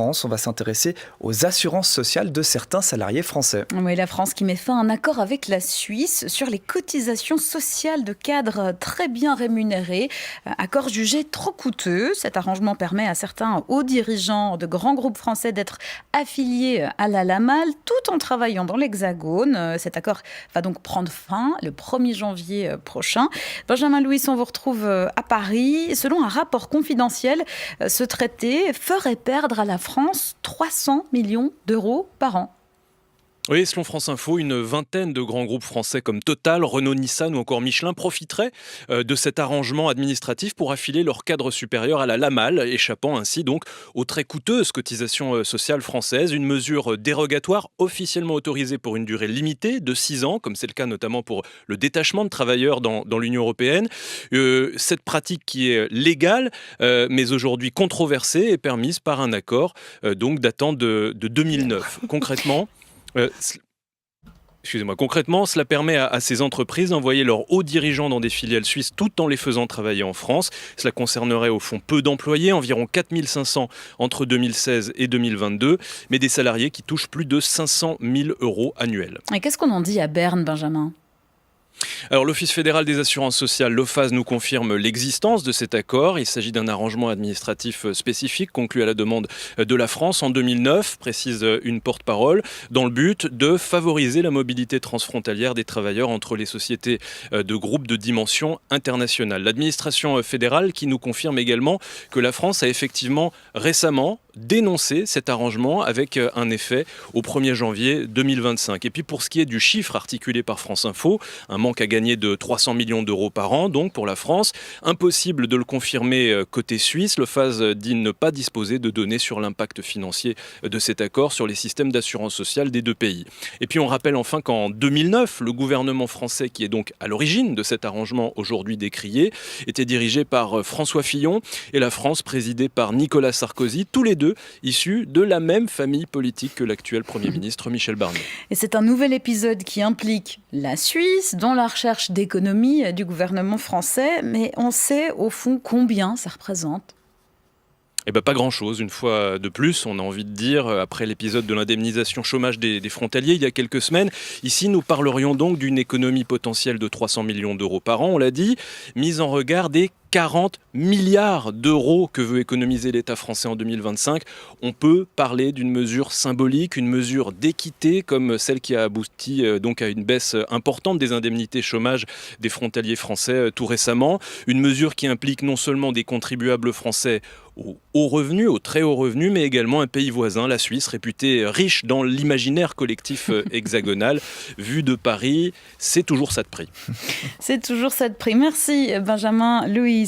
France, on va s'intéresser aux assurances sociales de certains salariés français. Oui, la France qui met fin à un accord avec la Suisse sur les cotisations sociales de cadres très bien rémunérés. Accord jugé trop coûteux. Cet arrangement permet à certains hauts dirigeants de grands groupes français d'être affiliés à la Lamal tout en travaillant dans l'Hexagone. Cet accord va donc prendre fin le 1er janvier prochain. Benjamin Louis, on vous retrouve à Paris. Selon un rapport confidentiel, ce traité ferait perdre à la France 300 millions d'euros par an. Oui, selon France Info, une vingtaine de grands groupes français comme Total, Renault, Nissan ou encore Michelin profiteraient de cet arrangement administratif pour affiler leur cadre supérieur à la Lamal, échappant ainsi donc aux très coûteuses cotisations sociales françaises. Une mesure dérogatoire officiellement autorisée pour une durée limitée de 6 ans, comme c'est le cas notamment pour le détachement de travailleurs dans l'Union européenne. Cette pratique qui est légale, mais aujourd'hui controversée, est permise par un accord donc datant de 2009. Concrètement, cela permet à ces entreprises d'envoyer leurs hauts dirigeants dans des filiales suisses tout en les faisant travailler en France. Cela concernerait au fond peu d'employés, environ 4500 entre 2016 et 2022, mais des salariés qui touchent plus de 500 000 euros annuels. Et qu'est-ce qu'on en dit à Berne, Benjamin ? Alors l'Office fédéral des assurances sociales, l'OFAS, nous confirme l'existence de cet accord. Il s'agit d'un arrangement administratif spécifique conclu à la demande de la France en 2009, précise une porte-parole, dans le but de favoriser la mobilité transfrontalière des travailleurs entre les sociétés de groupes de dimension internationale. L'administration fédérale qui nous confirme également que la France a effectivement récemment dénoncer cet arrangement avec un effet au 1er janvier 2025. Et puis pour ce qui est du chiffre articulé par France Info, un manque à gagner de 300 millions d'euros par an, donc pour la France, impossible de le confirmer côté suisse. L'OFAS dit ne pas disposer de données sur l'impact financier de cet accord sur les systèmes d'assurance sociale des deux pays. Et puis on rappelle enfin qu'en 2009, le gouvernement français, qui est donc à l'origine de cet arrangement aujourd'hui décrié, était dirigé par François Fillon et la France présidée par Nicolas Sarkozy, tous les deux issus de la même famille politique que l'actuel Premier ministre Michel Barnier. Et c'est un nouvel épisode qui implique la Suisse dans la recherche d'économie du gouvernement français, mais on sait au fond combien ça représente. Pas grand-chose, une fois de plus, on a envie de dire, après l'épisode de l'indemnisation chômage des frontaliers il y a quelques semaines. Ici, nous parlerions donc d'une économie potentielle de 300 millions d'euros par an, on l'a dit, mise en regard des 40 milliards d'euros que veut économiser l'État français en 2025. On peut parler d'une mesure symbolique, une mesure d'équité comme celle qui a abouti donc à une baisse importante des indemnités chômage des frontaliers français tout récemment. Une mesure qui implique non seulement des contribuables français aux hauts revenus, aux très hauts revenus, mais également un pays voisin, la Suisse, réputé riche dans l'imaginaire collectif hexagonal. Vu de Paris, c'est toujours ça de prix. C'est toujours ça de prix. Merci Benjamin Louis.